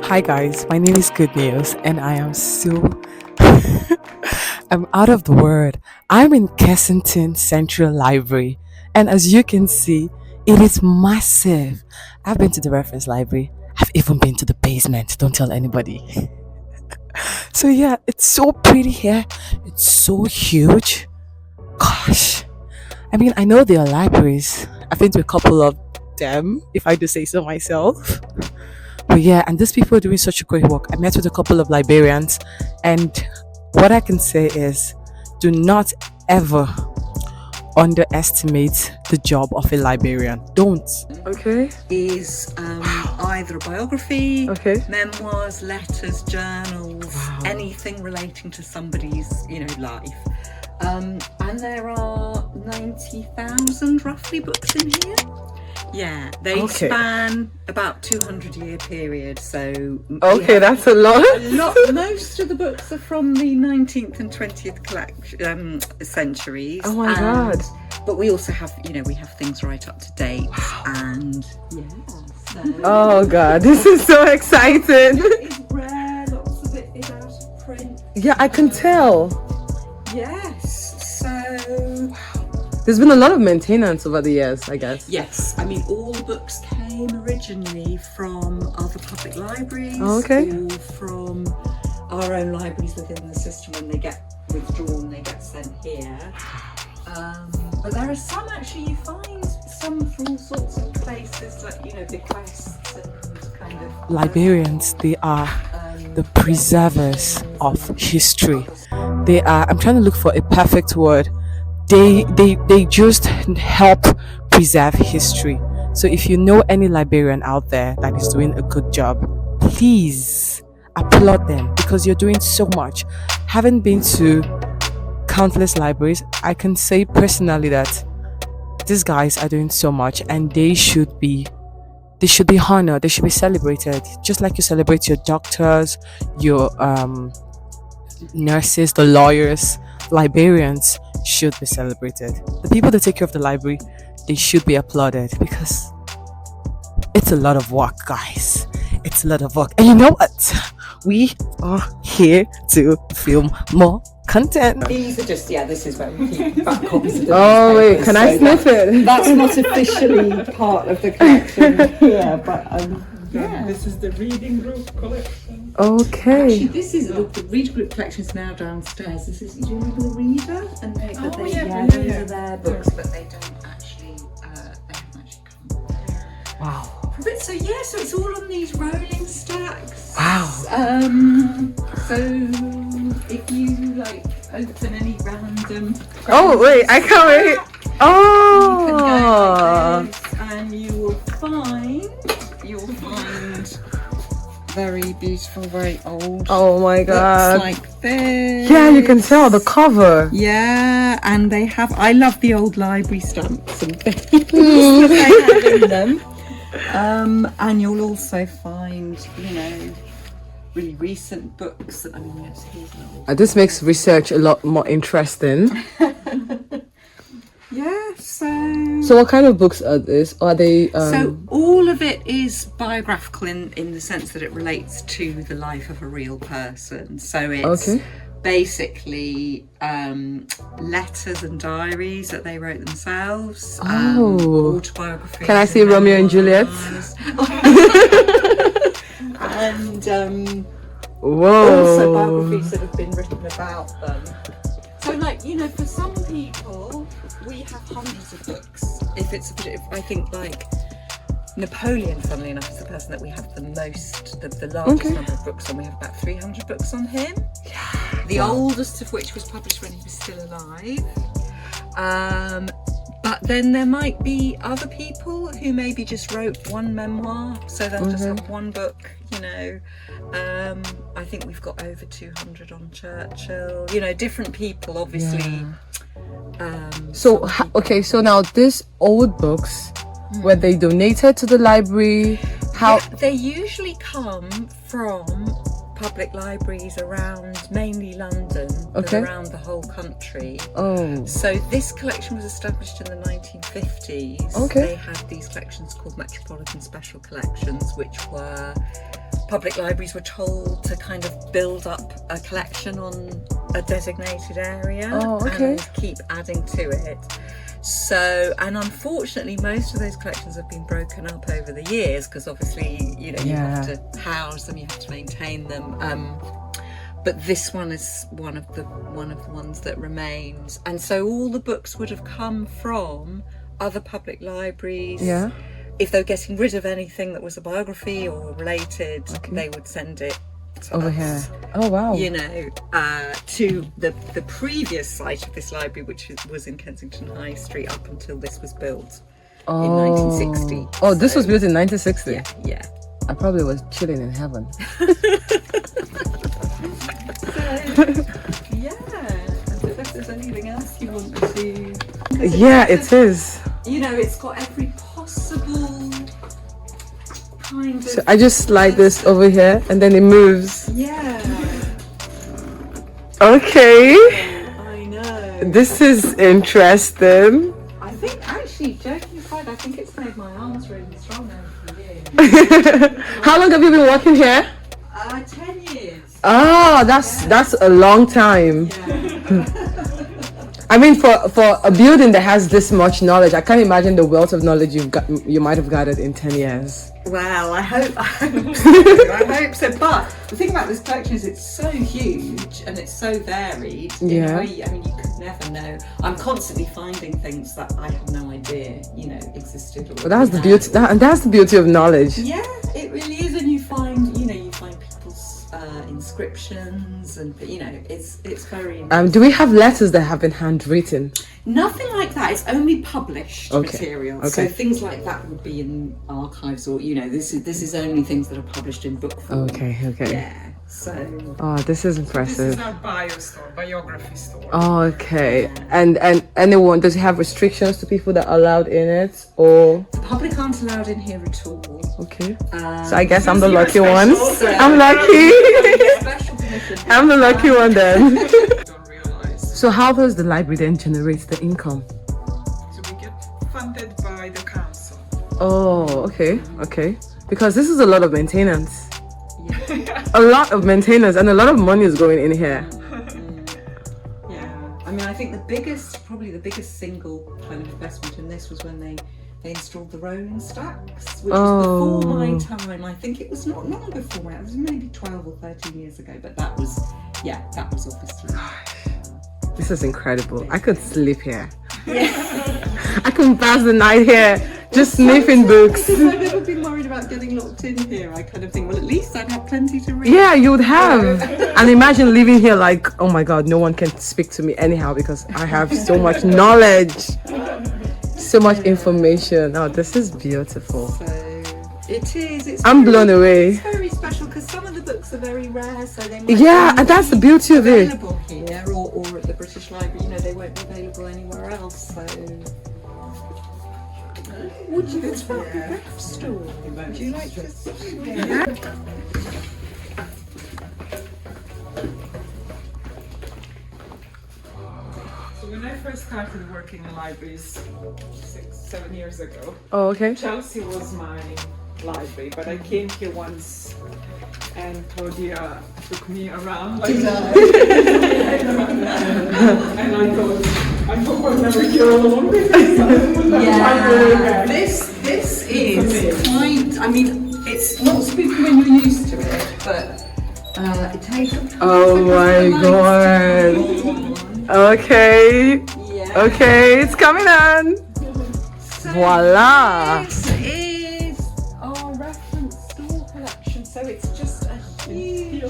Hi guys, my name is Good News and I am so I'm out of the word. I'm in Kensington Central Library and as you can see, it is massive. I've been to the reference library. I've even been to the basement. Don't tell anybody. So yeah, it's so pretty here. It's so huge. Gosh. I mean, I know there are libraries. I've been to a couple of them, if I do say so myself. But yeah, and these people are doing such a great work. I met with a couple of librarians, and what I can say is do not ever underestimate the job of a librarian. Don't. Okay. Is either a biography, Okay. memoirs, letters, journals, Wow. anything relating to somebody's, life. And there are 90,000 roughly books in here. Yeah, they Okay. span about 200-year period. So Okay, that's a lot. most of the books are from the 19th and 20th centuries. Oh my God. But we also have, we have things right up to date. And yeah, so Oh God, this is so exciting. it's rare. Lots of it is out of print. Yeah, I can tell. Yes. So There's been a lot of maintenance over the years, I guess. yes, I mean all the books came originally from other public libraries, Okay. or from our own libraries within the system. When they get withdrawn, they get sent here. But there are some actually, you find some from all sorts of places, like bequests and kind of Librarians, they are the preservers of history. They are, I'm trying to look for a perfect word. They just help preserve history. So if you know any librarian out there that is doing a good job, please applaud them because you're doing so much. Having been to countless libraries, I can say personally that these guys are doing so much and they should be honored, they should be celebrated. Just like you celebrate your doctors, your nurses, the lawyers, librarians should be celebrated. The people that take care of the library, they should be applauded because it's a lot of work, guys. It's a lot of work. And you know what? We are here to film more content. These are just, this is where we keep back copies of the Oh wait, newspapers, can I so sniff it? That's not officially part of the collection here, but yeah. This is the reading group collection. Okay. Actually, this is the reader group collection is now downstairs. This is, do you remember the reader? And those are their books, but they don't actually, they haven't actually come. Wow. But so it's all on these rolling stacks. Wow. So if you open any random. Oh wait, I can't wait. You can go Oh. like this, and you will find very beautiful, very old. Oh my God. Books like this. Yeah, you can tell the cover. Yeah, and they have. I love the old library stamps and things that they have in them. And you'll also find, really recent books. That, here's an old. This makes research a lot more interesting. Yeah, So what kind of books are this? Are they so all of it is biographical in the sense that it relates to the life of a real person. So it's basically letters and diaries that they wrote themselves. Autobiographies. Can I see Romeo and Juliet? And Whoa. also biographies that have been written about them. So for some people, we have hundreds of books. If I think Napoleon, funnily enough, is the person that we have the most, the largest number of books on. We have about 300 books on him. Yeah. The oldest of which was published when he was still alive. But then there might be other people who maybe just wrote one memoir, so they'll just have one book, I think we've got over 200 on Churchill, different people, obviously. So now these old books, were they donated to the library? How? Yeah, they usually come from public libraries around mainly London, but around the whole country. Oh. So this collection was established in the 1950s. Okay. They had these collections called Metropolitan Special Collections, which were public libraries were told to kind of build up a collection on a designated area and keep adding to it. So, and unfortunately, most of those collections have been broken up over the years because obviously, you know, you have to house them, you have to maintain them. But this one is one of the ones that remains, and so all the books would have come from other public libraries. Yeah. If they were getting rid of anything that was a biography or related, they would send it over here. Oh wow! You know, to the previous site of this library, which was in Kensington High Street, up until this was built in 1960. Oh, this was built in 1960. Yeah. I probably was chilling in heaven. Yeah. I don't know if there's anything else you want to. Yeah, it is. You know, it's got every possible kind of. So I just slide this over here, and then it moves. Yeah. Okay. I know. This is interesting. I think, actually, joking aside, I think it's made my arms really strong over the years. How long have you been working here? 10 years. Oh, that's a long time. Yeah. I mean, for a building that has this much knowledge, I can't imagine the wealth of knowledge you might have gathered in 10 years. Well, I hope so. But the thing about this collection is it's so huge and it's so varied. Yeah. I mean, you could never know. I'm constantly finding things that I had no idea, you know, existed. But that's the beauty. That's the beauty of knowledge. Yeah, it really is. And you find people's inscriptions, and you know, it's very. Do we have letters that have been handwritten? Nothing like that. It's only published material. Okay. So things like that would be in archives, or you know, this is only things that are published in book form. Okay. Yeah. So. Oh, this is impressive. This is our biography store. Oh, okay. And anyone, does it have restrictions to people that are allowed in it, or? The public aren't allowed in here at all. Okay. So I guess I'm the lucky one. So I'm lucky. Special permission. I'm the lucky one then. Don't realize. So how does the library then generate the income? So we get funded by the council. Oh, okay. Because this is a lot of maintenance. Yeah. A lot of maintenance, and a lot of money is going in here. Yeah. I mean, I think probably the biggest single kind of investment in this was when they installed the rolling stacks, which was before my time. I think it was not long before my time. It was maybe 12 or 13 years ago, but that was obviously. This is incredible. I could sleep here. I can pass the night here, just sniffing books. Because I've never been worried about getting locked in here. I kind of think, well, at least I'd have plenty to read. Yeah, you would have. And imagine living here like, oh my God, no one can speak to me anyhow because I have so much knowledge, so much information. Oh, this is beautiful. So it is. I'm blown away. It's very special because some of the books are very rare, so they might and that's the beauty of it. Available here or at the British Library. You know, they won't be available anywhere else. So. Would you go to the craft store? Would you like to see? So when I first started working in libraries 6-7 years ago, Oh, okay. Chelsea was my library, but I came here once and Claudia took me around like that. And I thought, I hope I'm never here alone. Yeah, this is quite. I mean, it's not spooky when you're used to it, but it takes some time. Oh my God. Okay. Yeah. Okay, it's coming on. So Voila. This is our reference store collection, so it's just a huge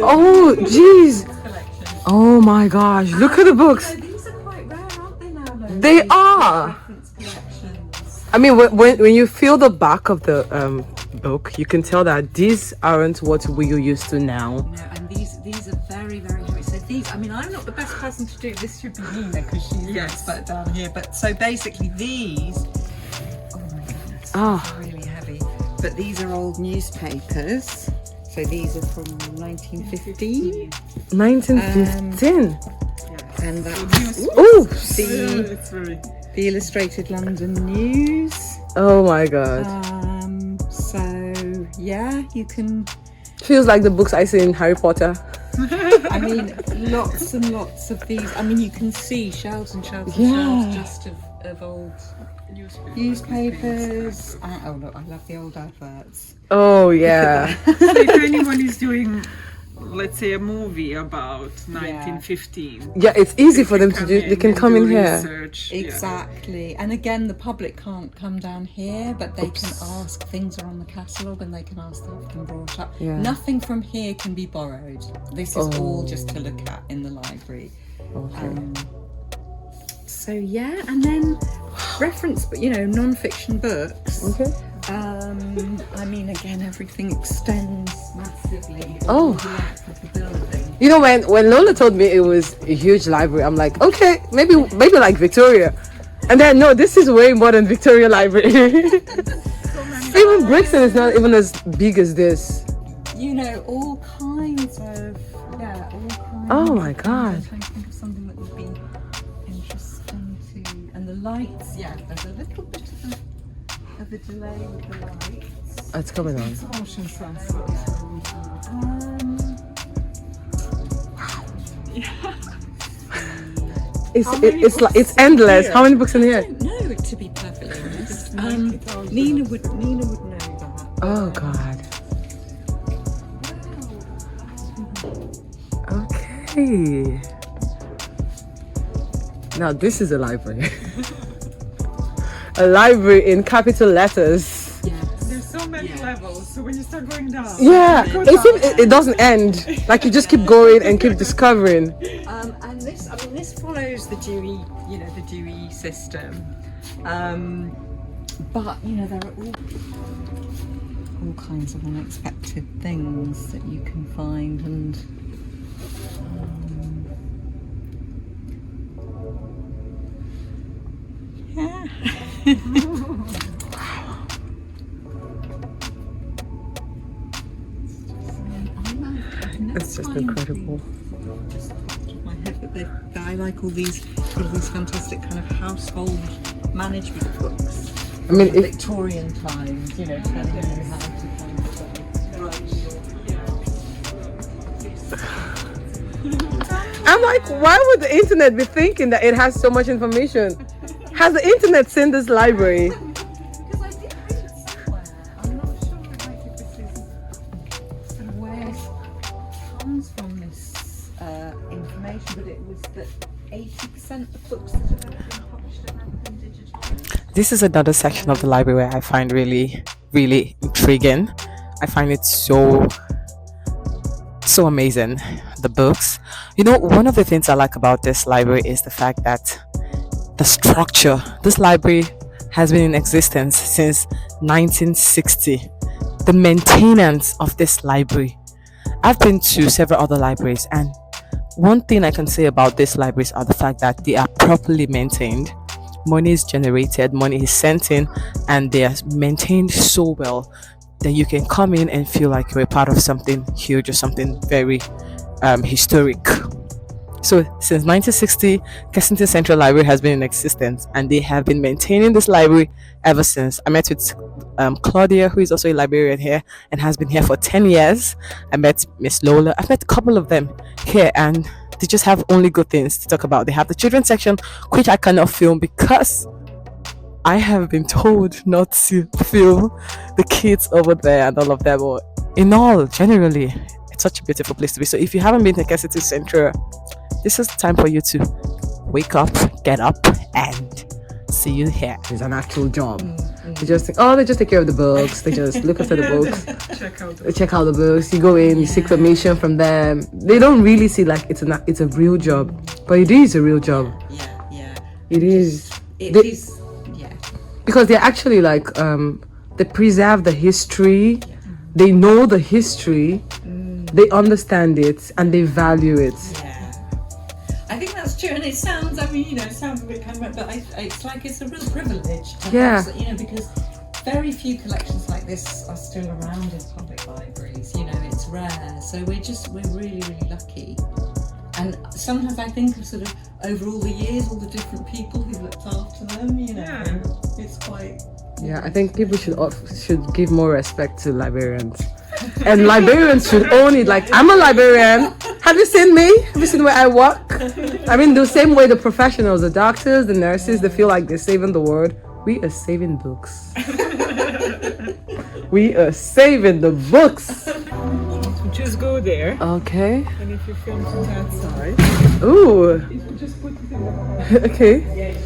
Oh, jeez. collection. Oh my gosh, look at the books. So these are quite rare, aren't they now? Though? They are. Reference collections. I mean, when you feel the back of the book, you can tell that these aren't what we're used to now. No, and these are very, very heavy. So these, I mean, I'm not the best person to do this. Should be Nina because she's the expert down here. But so basically, these. Oh my goodness, Ah. really heavy. But these are old newspapers. So these are from 1915. 1915. And that's Ooh. the Illustrated London News. Oh my god. So yeah, you can. Feels like the books I see in Harry Potter. I mean, lots and lots of these. I mean, you can see shelves and shelves and shelves just of old newspapers. Oh look, I love the old adverts. Oh yeah. So if anyone is doing, let's say, a movie about 1915, Yeah, it's easy for them to do. They can come in here. research. Exactly. And again, the public can't come down here, but they can ask. Things are on the catalogue, and they can ask to have them brought up. Yeah. Nothing from here can be borrowed. This is all just to look at in the library. So yeah, and then reference, non-fiction books. Okay. I mean, again, everything extends massively. Oh. The length of the building. You know, when Lola told me it was a huge library, I'm like, okay, maybe like Victoria. And then no, this is way more than Victoria Library. Even Brixton is not even as big as this. All kinds of Oh my god. I'm trying to think of something that would be interesting too. And the lights, there's a little bit of a delay with the lights. It's coming on. Ocean sunset. It's endless. How many books in here? I don't know, to be perfectly honest. Nina would know that. Oh god. Okay. Now this is a library. A library in capital letters. There's so many levels, so when you start going down, It doesn't end. Like you just keep going and keep discovering. And this follows the Dewey system. But there are all kinds of unexpected things that you can find, and It's just incredible. my head, but I like all these fantastic kind of household management books. I mean, if Victorian times, telling you how to kind of I'm like, why would the internet be thinking that it has so much information? Has the internet seen this library? Because I did read it somewhere. I'm not sure if this is sort of where it comes from, this information, but it was that 80% of books that have ever been published have never been digitized. This is another section of the library where I find really, really intriguing. I find it so amazing. The books. One of the things I like about this library is the fact that the structure. This library has been in existence since 1960. The maintenance of this library. I've been to several other libraries, and one thing I can say about these libraries are the fact that they are properly maintained. Money is generated, money is sent in, and they are maintained so well that you can come in and feel like you're a part of something huge or something very historic. So since 1960, Kensington Central Library has been in existence, and they have been maintaining this library ever since. I met with Claudia, who is also a librarian here and has been here for 10 years. I met Miss Lola. I've met a couple of them here, and they just have only good things to talk about. They have the children's section, which I cannot film because I have been told not to film the kids over there and all of them. But in all, generally, it's such a beautiful place to be. So if you haven't been to Kensington Central, this is the time for you to wake up, get up, and see you here. It's an actual job. They just think, they just take care of the books. They just look after the books. They check out the books. You go in, you seek permission from them. They don't really see like it's a real job, but it is a real job. Yeah. It is. It is. Yeah. Because they're actually like they preserve the history. They know the history. They understand it and they value it. Yeah. I think that's true, and it sounds, it sounds a bit kind of, but it's like it's a real privilege to have, because very few collections like this are still around in public libraries. It's rare. So we're really, really lucky. And sometimes I think of sort of over all the years, all the different people who've looked after them, you know, Yeah. it's quite... Yeah, I think people should give more respect to librarians. And librarians should own it. Like, I'm a librarian. Have you seen me? Have you seen where I work? I mean, the same way the professionals, the doctors, the nurses, they feel like they're saving the world. We are saving books. We are saving the books. Just go there, Okay. and if you film to that side, Ooh. you just put it in the Okay.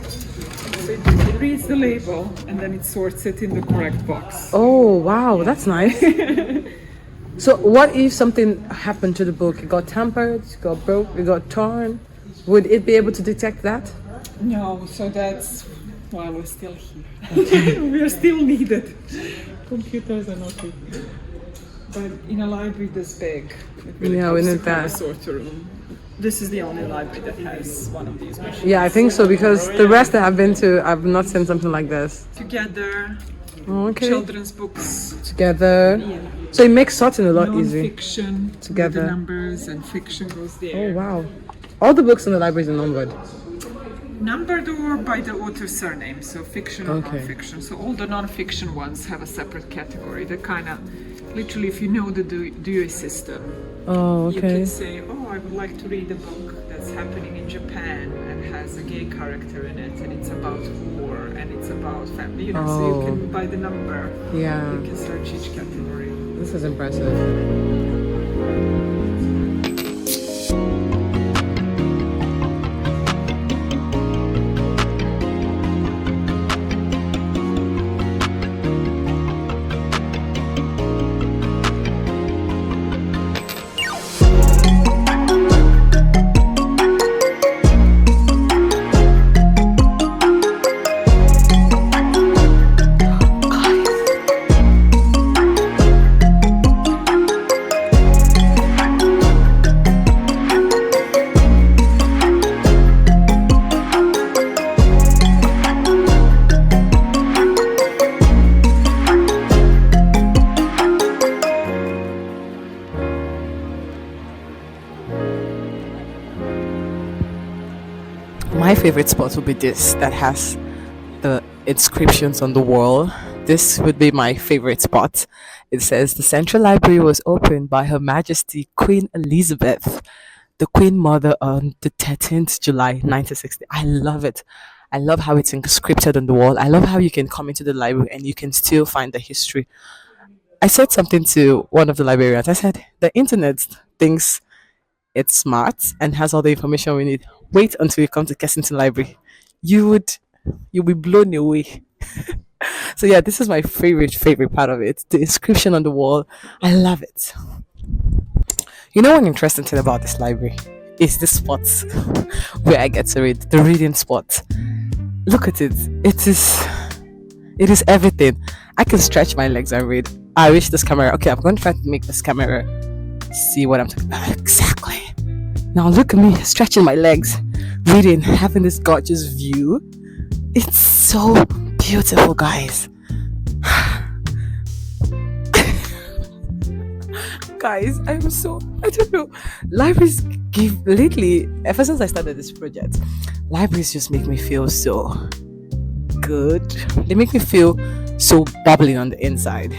So it reads the label, and then it sorts it in the correct box. Oh, wow. That's nice. So what if something happened to the book? It got tampered, it got broke, it got torn? Would it be able to detect that? No, so that's why we're still here. We are still needed. Computers are not big. But in a library this big, it really Yeah, we helps need to kind of that. sort a room. This is the only library that has one of these machines. Yeah, I think so, because the rest that I've been to, I've not seen something like this. Together, Okay. children's books, Together. So it makes sorting a lot easier. non-fiction, Together. with the numbers, and fiction goes Oh, there. wow. All the books in the library are numbered. Numbered or by the author's surname, so fiction or Okay. non-fiction. So all the non-fiction ones have a separate category. They're kind of, literally, if you know the Dewey system, Oh, you okay. can say, oh, I would like to read a book that's happening in Japan and has a gay character in it, and it's about war and it's about family. You know, so you Oh. can, by the number, Yeah, you can search each category. this is impressive. My favorite spot would be this that has the inscriptions on the wall. This would be my favorite spot. It says the Central Library was opened by Her Majesty Queen Elizabeth, the Queen Mother, on the 13th July 1960. I love it. I love how it's inscripted on the wall. I love how you can come into the library and you can still find the history. I said something to one of the librarians. I said, the internet thinks it's smart and has all the information we need. Wait until you come to Kensington Library. You'll be blown away. So yeah, this is my favorite part of it. The inscription on the wall. I love it. You know one interesting thing about this library is the spot where I get to read. The reading spot. Look at it. It is everything. I can stretch my legs and read. I wish this camera. Okay, I'm going to try to make this camera see what I'm talking about. Exactly. Now look at me stretching my legs, reading, having this gorgeous view. It's so beautiful, guys. Guys, I don't know. Libraries give lately, ever since I started this project, libraries just make me feel so good. They make me feel so bubbly on the inside.